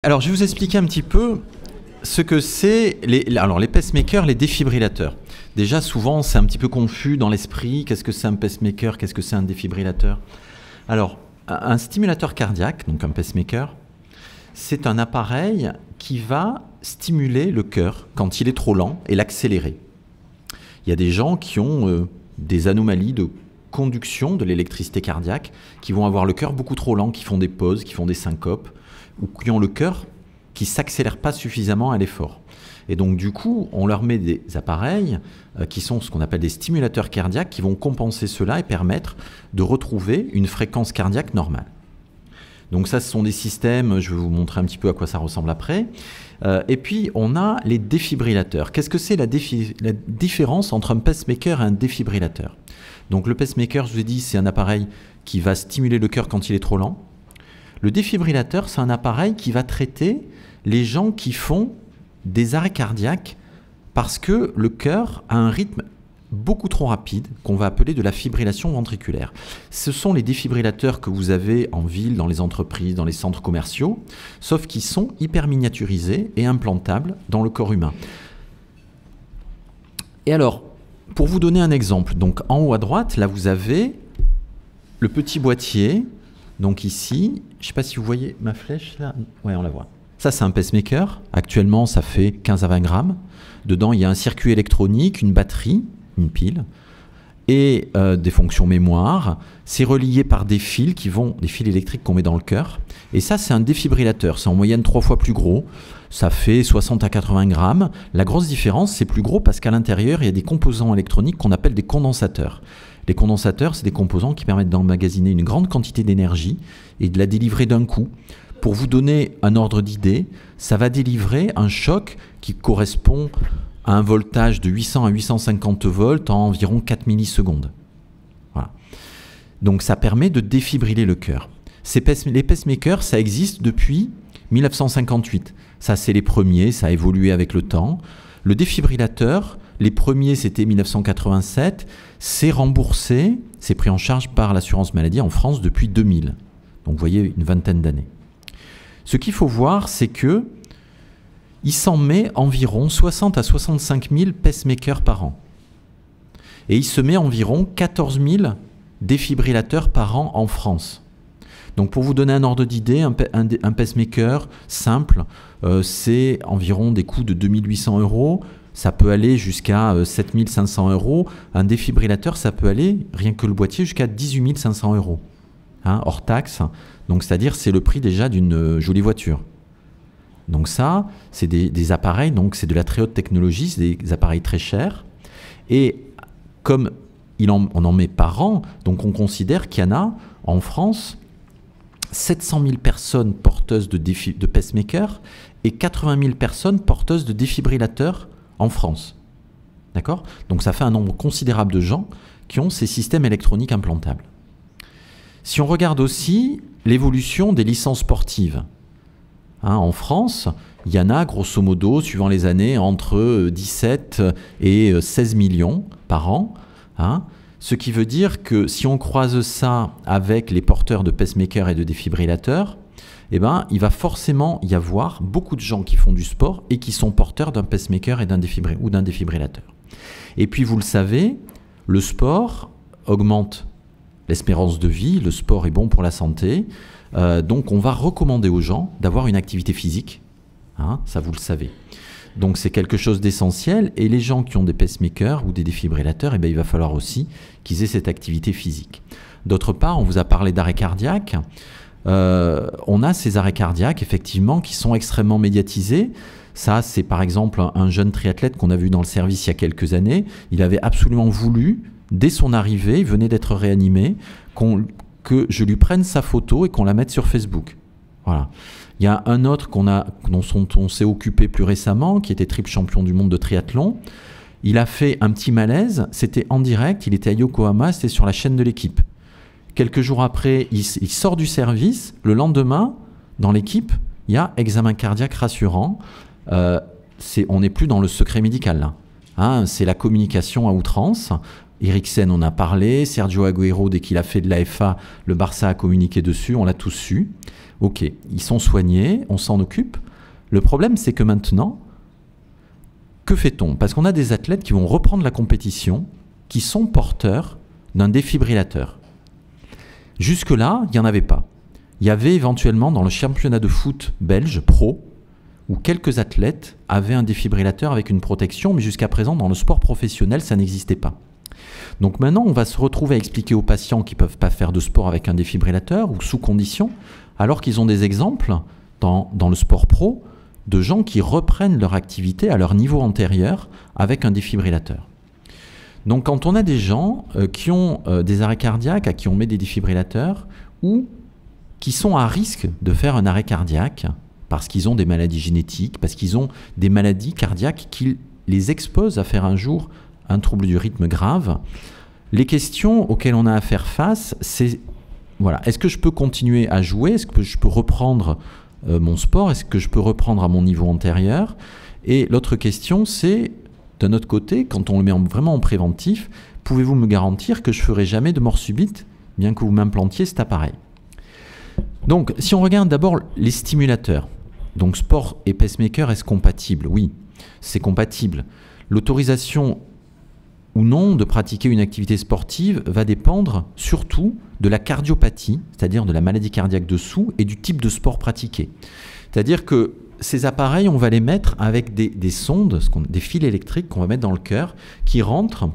Alors, je vais vous expliquer un petit peu ce que c'est les pacemakers, les défibrillateurs. Déjà, souvent, c'est un petit peu confus dans l'esprit. Qu'est-ce que c'est un pacemaker? Qu'est-ce que c'est un défibrillateur? Alors, un stimulateur cardiaque, donc un pacemaker, c'est un appareil qui va stimuler le cœur quand il est trop lent et l'accélérer. Il y a des gens qui ont des anomalies de conduction de l'électricité cardiaque, qui vont avoir le cœur beaucoup trop lent, qui font des pauses, qui font des syncopes, ou qui ont le cœur qui ne s'accélère pas suffisamment à l'effort. Et donc du coup, on leur met des appareils qui sont ce qu'on appelle des stimulateurs cardiaques qui vont compenser cela et permettre de retrouver une fréquence cardiaque normale. Donc ça, ce sont des systèmes, je vais vous montrer un petit peu à quoi ça ressemble après. Et puis, on a les défibrillateurs. Qu'est-ce que c'est la différence entre un pacemaker et un défibrillateur? Donc le pacemaker, je vous ai dit, c'est un appareil qui va stimuler le cœur quand il est trop lent. Le défibrillateur, c'est un appareil qui va traiter les gens qui font des arrêts cardiaques parce que le cœur a un rythme beaucoup trop rapide, qu'on va appeler de la fibrillation ventriculaire. Ce sont les défibrillateurs que vous avez en ville, dans les entreprises, dans les centres commerciaux, sauf qu'ils sont hyper miniaturisés et implantables dans le corps humain. Et alors, pour vous donner un exemple, donc en haut à droite, là vous avez le petit boîtier. Donc ici, je ne sais pas si vous voyez ma flèche là. Ouais, on la voit. Ça, c'est un pacemaker. Actuellement, ça fait 15 à 20 grammes. Dedans, il y a un circuit électronique, une batterie, une pile, et des fonctions mémoire. C'est relié par des fils des fils électriques qu'on met dans le cœur. Et ça, c'est un défibrillateur. C'est en moyenne 3 fois plus gros. Ça fait 60 à 80 grammes. La grosse différence, c'est plus gros parce qu'à l'intérieur, il y a des composants électroniques qu'on appelle des condensateurs. Les condensateurs, c'est des composants qui permettent d'emmagasiner une grande quantité d'énergie et de la délivrer d'un coup. Pour vous donner un ordre d'idée, ça va délivrer un choc qui correspond à un voltage de 800 à 850 volts en environ 4 millisecondes. Voilà. Donc ça permet de défibriller le cœur. Les pacemakers, ça existe depuis 1958. Ça, c'est les premiers, ça a évolué avec le temps. Le défibrillateur, les premiers, c'était 1987. C'est remboursé, c'est pris en charge par l'assurance maladie en France depuis 2000. Donc vous voyez, une vingtaine d'années. Ce qu'il faut voir, c'est que il s'en met environ 60 à 65 000 pacemakers par an. Et il se met environ 14 000 défibrillateurs par an en France. Donc pour vous donner un ordre d'idée, un pacemaker simple, c'est environ des coûts de 2 800 €. Ça peut aller jusqu'à 7 500 €. Un défibrillateur, ça peut aller, rien que le boîtier, jusqu'à 18 500 €. Hein, hors taxe. Donc c'est-à-dire c'est le prix déjà d'une jolie voiture. Donc ça, c'est des appareils, donc c'est de la très haute technologie, c'est des appareils très chers. Et comme on en met par an, donc on considère qu'il y en a en France 700 000 personnes porteuses de pacemakers et 80 000 personnes porteuses de défibrillateurs en France. D'accord? Donc ça fait un nombre considérable de gens qui ont ces systèmes électroniques implantables. Si on regarde aussi l'évolution des licences sportives, hein, en France, il y en a grosso modo, suivant les années, entre 17 et 16 millions par an. Hein, ce qui veut dire que si on croise ça avec les porteurs de pacemakers et de défibrillateurs, eh ben, il va forcément y avoir beaucoup de gens qui font du sport et qui sont porteurs d'un pacemaker et d'un défibrillateur. Et puis vous le savez, le sport augmente l'espérance de vie, le sport est bon pour la santé, donc on va recommander aux gens d'avoir une activité physique, hein, ça vous le savez. Donc c'est quelque chose d'essentiel et les gens qui ont des pacemakers ou des défibrillateurs, eh ben, il va falloir aussi qu'ils aient cette activité physique. D'autre part, on vous a parlé d'arrêt cardiaque. On a ces arrêts cardiaques effectivement qui sont extrêmement médiatisés. Ça, c'est par exemple un jeune triathlète qu'on a vu dans le service il y a quelques années. Il avait absolument voulu, dès son arrivée, il venait d'être réanimé, que je lui prenne sa photo et qu'on la mette sur Facebook. Voilà. Il y a un autre dont on s'est occupé plus récemment, qui était triple champion du monde de triathlon. Il a fait un petit malaise, c'était en direct, il était à Yokohama, c'était sur la chaîne de l'équipe. Quelques jours après, il sort du service. Le lendemain, dans l'équipe, il y a examen cardiaque rassurant. On n'est plus dans le secret médical, là. Hein, c'est la communication à outrance. Eriksen en a parlé. Sergio Agüero, dès qu'il a fait de l'AFA, le Barça a communiqué dessus. On l'a tous su. Ok, ils sont soignés, on s'en occupe. Le problème, c'est que maintenant, que fait-on? Parce qu'on a des athlètes qui vont reprendre la compétition, qui sont porteurs d'un défibrillateur. Jusque-là, il n'y en avait pas. Il y avait éventuellement dans le championnat de foot belge, pro, où quelques athlètes avaient un défibrillateur avec une protection, mais jusqu'à présent, dans le sport professionnel, ça n'existait pas. Donc maintenant, on va se retrouver à expliquer aux patients qui ne peuvent pas faire de sport avec un défibrillateur ou sous condition, alors qu'ils ont des exemples dans le sport pro de gens qui reprennent leur activité à leur niveau antérieur avec un défibrillateur. Donc quand on a des gens qui ont des arrêts cardiaques, à qui on met des défibrillateurs, ou qui sont à risque de faire un arrêt cardiaque parce qu'ils ont des maladies génétiques, parce qu'ils ont des maladies cardiaques qui les exposent à faire un jour un trouble du rythme grave, les questions auxquelles on a à faire face, c'est voilà, est-ce que je peux continuer à jouer? Est-ce que je peux reprendre mon sport? Est-ce que je peux reprendre à mon niveau antérieur? Et l'autre question, c'est, d'un autre côté, quand on le met vraiment en préventif, pouvez-vous me garantir que je ne ferai jamais de mort subite, bien que vous m'implantiez cet appareil? Donc, si on regarde d'abord les stimulateurs, donc sport et pacemaker, est-ce compatible? Oui, c'est compatible. L'autorisation ou non de pratiquer une activité sportive va dépendre surtout de la cardiopathie, c'est-à-dire de la maladie cardiaque dessous, et du type de sport pratiqué. C'est-à-dire que ces appareils, on va les mettre avec des sondes, des fils électriques qu'on va mettre dans le cœur, qui rentrent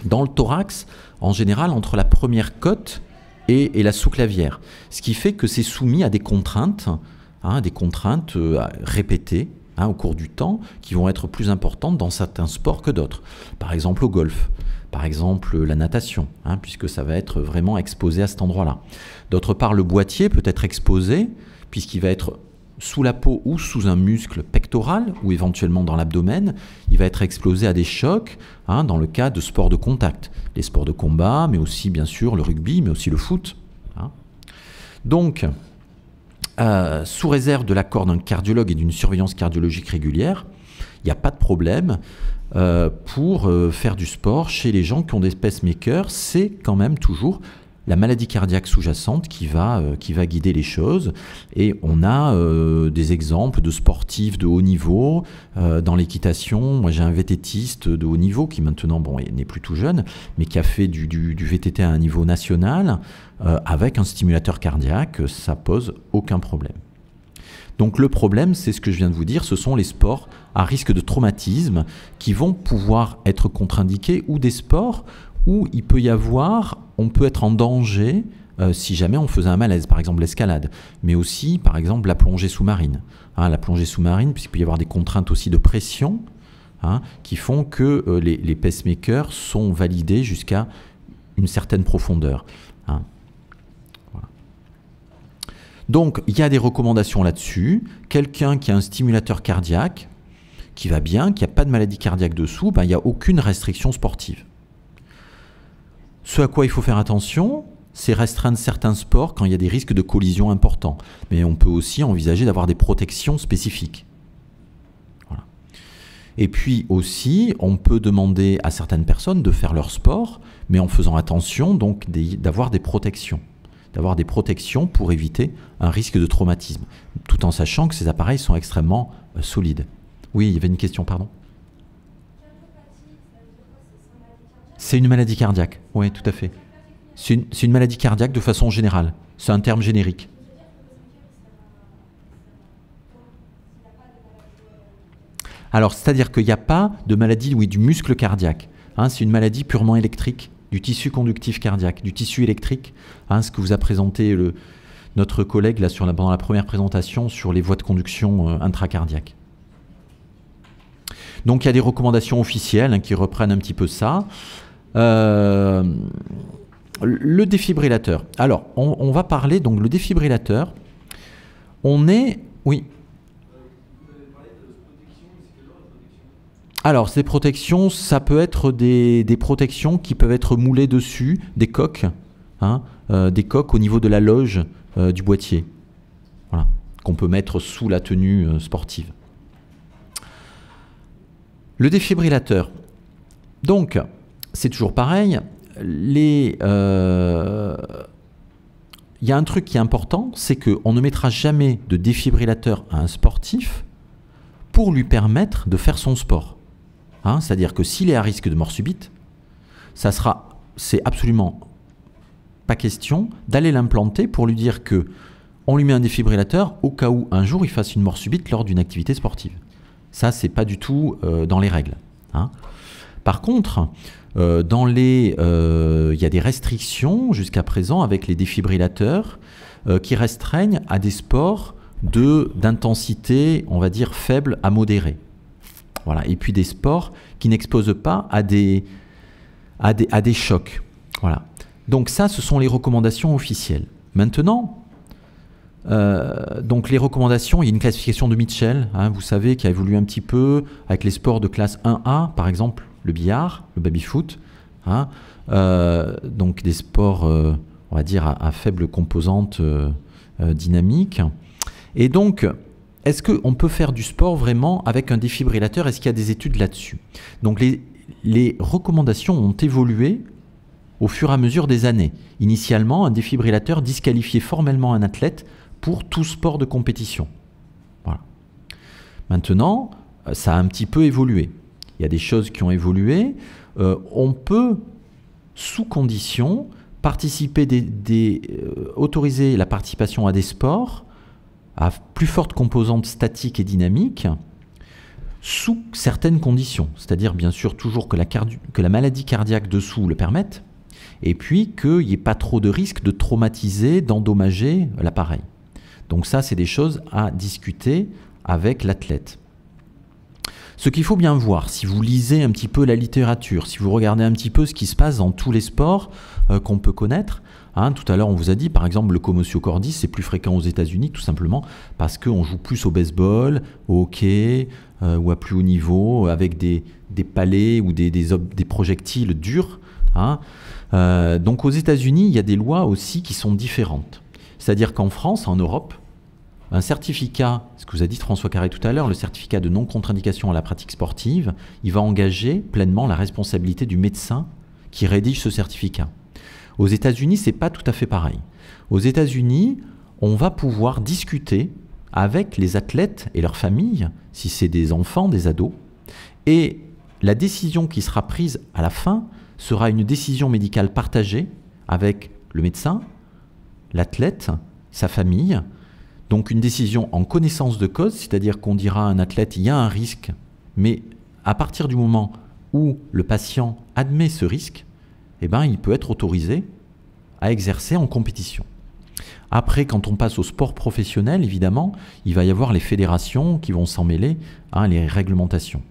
dans le thorax, en général entre la première côte et la sous-clavière. Ce qui fait que c'est soumis à des contraintes répétées, au cours du temps, qui vont être plus importantes dans certains sports que d'autres. Par exemple au golf, par exemple la natation, puisque ça va être vraiment exposé à cet endroit-là. D'autre part, le boîtier peut être exposé, puisqu'il va être sous la peau ou sous un muscle pectoral, ou éventuellement dans l'abdomen. Il va être exposé à des chocs, dans le cas de sports de contact. Les sports de combat, mais aussi bien sûr le rugby, mais aussi le foot. Donc, sous réserve de l'accord d'un cardiologue et d'une surveillance cardiologique régulière, il n'y a pas de problème pour faire du sport chez les gens qui ont des pacemakers. C'est quand même toujours la maladie cardiaque sous-jacente qui va guider les choses. Et on a des exemples de sportifs de haut niveau dans l'équitation. Moi, j'ai un VTTiste de haut niveau qui maintenant, il n'est plus tout jeune, mais qui a fait du VTT à un niveau national avec un stimulateur cardiaque. Ça pose aucun problème. Donc le problème, c'est ce que je viens de vous dire, ce sont les sports à risque de traumatisme qui vont pouvoir être contre-indiqués, ou des sports où il peut y avoir, on peut être en danger si jamais on faisait un malaise, par exemple l'escalade, mais aussi par exemple la plongée sous-marine. La plongée sous-marine, puisqu'il peut y avoir des contraintes aussi de pression qui font que les pacemakers sont validés jusqu'à une certaine profondeur. Voilà. Donc il y a des recommandations là-dessus. Quelqu'un qui a un stimulateur cardiaque, qui va bien, qui n'a pas de maladie cardiaque dessous, il n'y a aucune restriction sportive. Ce à quoi il faut faire attention, c'est restreindre certains sports quand il y a des risques de collision importants. Mais on peut aussi envisager d'avoir des protections spécifiques. Voilà. Et puis aussi, on peut demander à certaines personnes de faire leur sport, mais en faisant attention donc d'avoir des protections. D'avoir des protections pour éviter un risque de traumatisme, tout en sachant que ces appareils sont extrêmement solides. Oui, il y avait une question, pardon. C'est une maladie cardiaque, oui, tout à fait. C'est une maladie cardiaque de façon générale. C'est un terme générique. Alors, c'est-à-dire qu'il n'y a pas de maladie du muscle cardiaque. C'est une maladie purement électrique, du tissu conductif cardiaque, du tissu électrique. Ce que vous a présenté notre collègue là, pendant la première présentation sur les voies de conduction intracardiaques. Donc, il y a des recommandations officielles qui reprennent un petit peu ça. Le défibrillateur. Alors, on va parler, donc le défibrillateur, oui. Alors, ces protections, ça peut être des protections qui peuvent être moulées dessus, des coques au niveau de la loge du boîtier, voilà, qu'on peut mettre sous la tenue sportive. Le défibrillateur. Donc, c'est toujours pareil. il y a un truc qui est important, c'est qu'on ne mettra jamais de défibrillateur à un sportif pour lui permettre de faire son sport. Hein, c'est-à-dire que s'il est à risque de mort subite, c'est absolument pas question d'aller l'implanter pour lui dire que on lui met un défibrillateur au cas où un jour il fasse une mort subite lors d'une activité sportive. Ça, c'est pas du tout dans les règles. Hein. Par contre, il y a des restrictions jusqu'à présent avec les défibrillateurs qui restreignent à des sports d'intensité, on va dire, faible à modérée. Voilà. Et puis des sports qui n'exposent pas à des chocs. Voilà. Donc ça, ce sont les recommandations officielles. Maintenant, donc les recommandations, il y a une classification de Mitchell, hein, vous savez, qui a évolué un petit peu avec les sports de classe 1A, par exemple le billard, le baby-foot, hein, donc des sports, on va dire, à faible composante dynamique. Et donc, est-ce qu'on peut faire du sport vraiment avec un défibrillateur? Est-ce qu'il y a des études là-dessus? Donc les recommandations ont évolué au fur et à mesure des années. Initialement, un défibrillateur disqualifiait formellement un athlète pour tout sport de compétition. Voilà. Maintenant, ça a un petit peu évolué. Il y a des choses qui ont évolué. On peut, sous condition, autoriser la participation à des sports à plus forte composante statique et dynamique sous certaines conditions. C'est-à-dire, bien sûr, toujours que la maladie cardiaque dessous le permette, et puis qu'il n'y ait pas trop de risque de traumatiser, d'endommager l'appareil. Donc ça, c'est des choses à discuter avec l'athlète. Ce qu'il faut bien voir, si vous lisez un petit peu la littérature, si vous regardez un petit peu ce qui se passe dans tous les sports qu'on peut connaître, hein, tout à l'heure on vous a dit par exemple le commotio cordis, c'est plus fréquent aux États-Unis tout simplement parce qu'on joue plus au baseball, au hockey ou à plus haut niveau avec des palets ou des projectiles durs. Hein. Donc aux États-Unis, il y a des lois aussi qui sont différentes. C'est-à-dire qu'en France, en Europe, un certificat, ce que vous a dit François Carré tout à l'heure, le certificat de non-contre-indication à la pratique sportive, il va engager pleinement la responsabilité du médecin qui rédige ce certificat. Aux États-Unis, c'est pas tout à fait pareil. Aux États-Unis, on va pouvoir discuter avec les athlètes et leurs familles, si c'est des enfants, des ados, et la décision qui sera prise à la fin sera une décision médicale partagée avec le médecin, l'athlète, sa famille. Donc une décision en connaissance de cause, c'est-à-dire qu'on dira à un athlète il y a un risque, mais à partir du moment où le patient admet ce risque, eh ben, il peut être autorisé à exercer en compétition. Après, quand on passe au sport professionnel, évidemment, il va y avoir les fédérations qui vont s'en mêler, hein, les réglementations.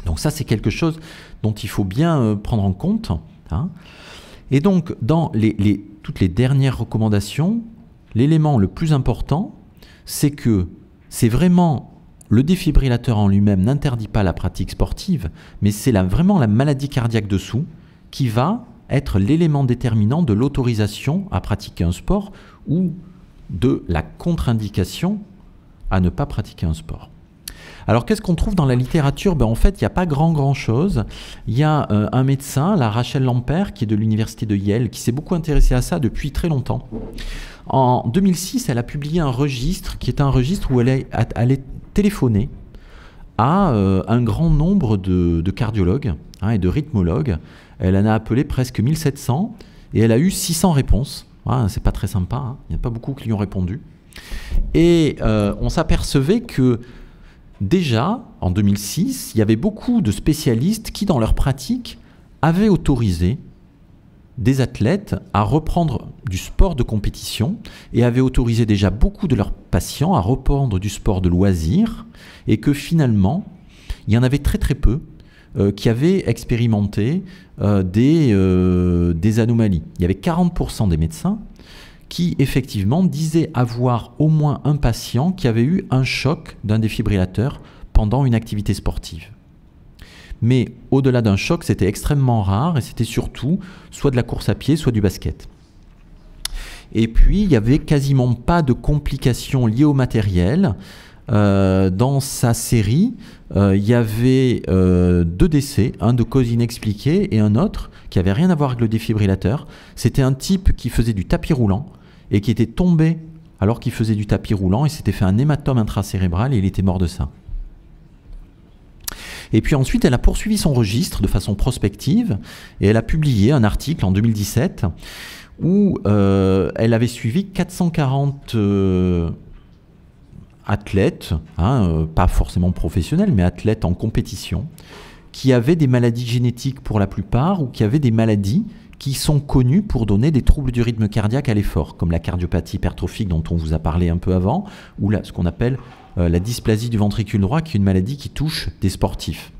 Donc ça, c'est quelque chose dont il faut bien prendre en compte. Hein. Et donc, dans toutes les dernières recommandations, l'élément le plus important, c'est que c'est vraiment le défibrillateur en lui-même n'interdit pas la pratique sportive, mais c'est vraiment la maladie cardiaque dessous qui va être l'élément déterminant de l'autorisation à pratiquer un sport ou de la contre-indication à ne pas pratiquer un sport. Alors qu'est-ce qu'on trouve dans la littérature? En fait, il n'y a pas grand-chose. Il y a un médecin, la Rachel Lamper, qui est de l'université de Yale, qui s'est beaucoup intéressée à ça depuis très longtemps. En 2006, elle a publié un registre qui est un registre où elle est téléphonée à un grand nombre de cardiologues hein, et de rythmologues. Elle en a appelé presque 1700 et elle a eu 600 réponses. Ah, c'est pas très sympa, hein. Il n'y a pas beaucoup qui lui ont répondu. Et on s'apercevait que déjà, en 2006, il y avait beaucoup de spécialistes qui, dans leur pratique, avaient autorisé des athlètes à reprendre du sport de compétition et avaient autorisé déjà beaucoup de leurs patients à reprendre du sport de loisir et que finalement, il y en avait très peu qui avaient expérimenté des anomalies. Il y avait 40% des médecins qui effectivement disaient avoir au moins un patient qui avait eu un choc d'un défibrillateur pendant une activité sportive. Mais au-delà d'un choc, c'était extrêmement rare et c'était surtout soit de la course à pied, soit du basket. Et puis, il n'y avait quasiment pas de complications liées au matériel. Dans sa série, il y avait 2 décès, un de cause inexpliquée et un autre qui n'avait rien à voir avec le défibrillateur. C'était un type qui faisait du tapis roulant et qui était tombé alors qu'il faisait du tapis roulant et s'était fait un hématome intracérébral et il était mort de ça. Et puis ensuite, elle a poursuivi son registre de façon prospective et elle a publié un article en 2017 où elle avait suivi 440 athlètes, pas forcément professionnels, mais athlètes en compétition, qui avaient des maladies génétiques pour la plupart ou qui avaient des maladies qui sont connues pour donner des troubles du rythme cardiaque à l'effort, comme la cardiopathie hypertrophique dont on vous a parlé un peu avant, ou ce qu'on appelle la dysplasie du ventricule droit, qui est une maladie qui touche des sportifs.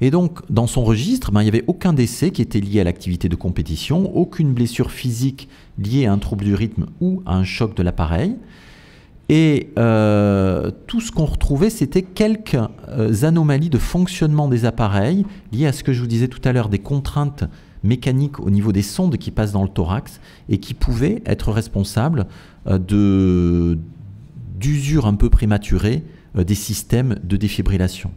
Et donc, dans son registre, il n'y avait aucun décès qui était lié à l'activité de compétition, aucune blessure physique liée à un trouble du rythme ou à un choc de l'appareil. Et tout ce qu'on retrouvait, c'était quelques anomalies de fonctionnement des appareils liées à ce que je vous disais tout à l'heure, des contraintes mécaniques au niveau des sondes qui passent dans le thorax et qui pouvaient être responsables d'usure un peu prématurée des systèmes de défibrillation.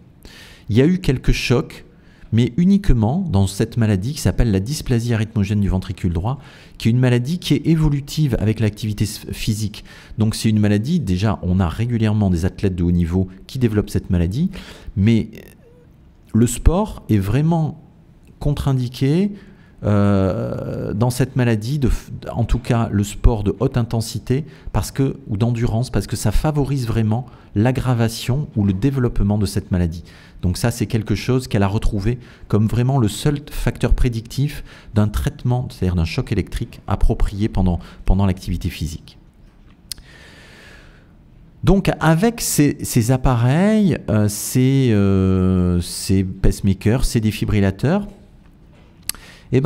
Il y a eu quelques chocs, mais uniquement dans cette maladie qui s'appelle la dysplasie arythmogène du ventricule droit, qui est une maladie qui est évolutive avec l'activité physique. Donc c'est une maladie, déjà on a régulièrement des athlètes de haut niveau qui développent cette maladie, mais le sport est vraiment contre-indiqué dans cette maladie, en tout cas le sport de haute intensité ou d'endurance, parce que ça favorise vraiment l'aggravation ou le développement de cette maladie. Donc ça, c'est quelque chose qu'elle a retrouvé comme vraiment le seul facteur prédictif d'un traitement, c'est-à-dire d'un choc électrique approprié pendant l'activité physique. Donc avec ces appareils, ces pacemakers, ces défibrillateurs, il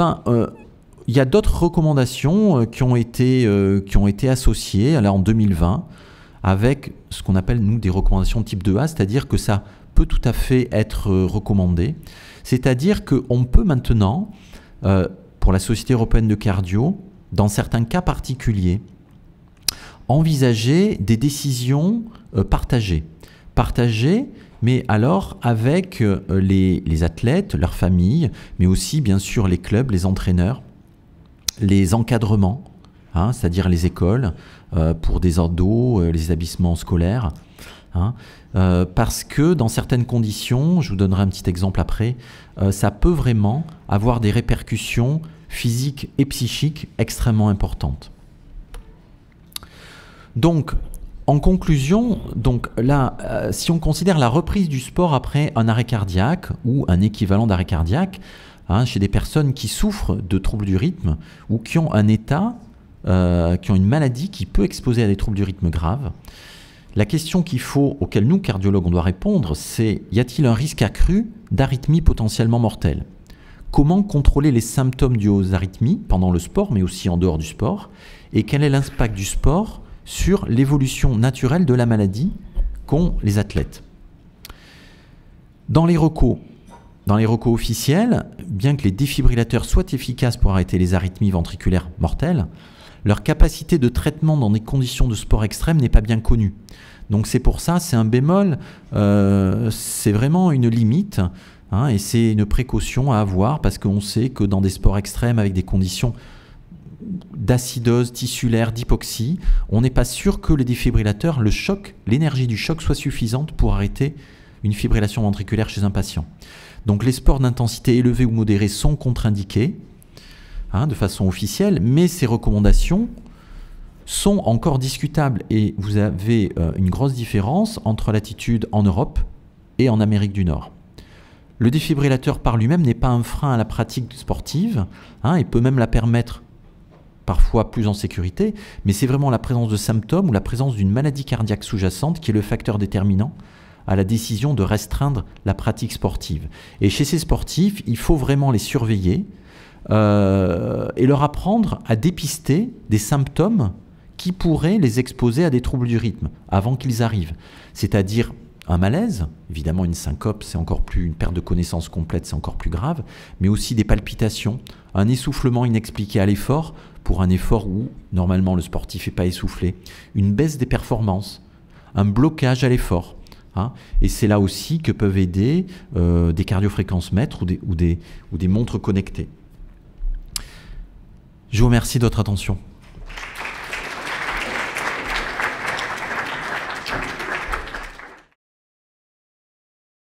y a d'autres recommandations qui ont été associées là, en 2020 avec ce qu'on appelle nous des recommandations type 2A, c'est-à-dire que ça peut tout à fait être recommandé. C'est-à-dire qu'on peut maintenant, pour la Société européenne de cardio, dans certains cas particuliers, envisager des décisions partagées. Partagées, mais alors avec les athlètes, leurs familles, mais aussi bien sûr les clubs, les entraîneurs, les encadrements, c'est-à-dire les écoles, pour des ados, les établissements scolaires, parce que dans certaines conditions, je vous donnerai un petit exemple après, ça peut vraiment avoir des répercussions physiques et psychiques extrêmement importantes. Donc, en conclusion, donc là, si on considère la reprise du sport après un arrêt cardiaque ou un équivalent d'arrêt cardiaque, chez des personnes qui souffrent de troubles du rythme ou qui ont un état, qui ont une maladie qui peut exposer à des troubles du rythme graves, la question auquel nous, cardiologues, on doit répondre, c'est: y a-t-il un risque accru d'arythmie potentiellement mortelle? Comment contrôler les symptômes dus aux arythmies pendant le sport, mais aussi en dehors du sport? Et quel est l'impact du sport sur l'évolution naturelle de la maladie qu'ont les athlètes? Dans les recos officiels, bien que les défibrillateurs soient efficaces pour arrêter les arythmies ventriculaires mortelles, leur capacité de traitement dans des conditions de sport extrême n'est pas bien connue. Donc c'est pour ça, c'est un bémol, c'est vraiment une limite, et c'est une précaution à avoir parce qu'on sait que dans des sports extrêmes avec des conditions d'acidose tissulaire, d'hypoxie, on n'est pas sûr que le défibrillateur, le choc, l'énergie du choc soit suffisante pour arrêter une fibrillation ventriculaire chez un patient. Donc les sports d'intensité élevée ou modérée sont contre-indiqués de façon officielle, mais ces recommandations sont encore discutables et vous avez une grosse différence entre l'attitude en Europe et en Amérique du Nord. Le défibrillateur par lui-même n'est pas un frein à la pratique sportive, il peut même la permettre parfois plus en sécurité, mais c'est vraiment la présence de symptômes ou la présence d'une maladie cardiaque sous-jacente qui est le facteur déterminant à la décision de restreindre la pratique sportive. Et chez ces sportifs, il faut vraiment les surveiller et leur apprendre à dépister des symptômes qui pourraient les exposer à des troubles du rythme avant qu'ils arrivent. C'est-à-dire un malaise, évidemment une syncope, c'est encore plus, une perte de connaissance complète, c'est encore plus grave, mais aussi des palpitations, un essoufflement inexpliqué à l'effort, pour un effort où normalement le sportif n'est pas essoufflé, une baisse des performances, un blocage à l'effort. Et c'est là aussi que peuvent aider des cardiofréquencemètres ou des montres connectées. Je vous remercie de votre attention.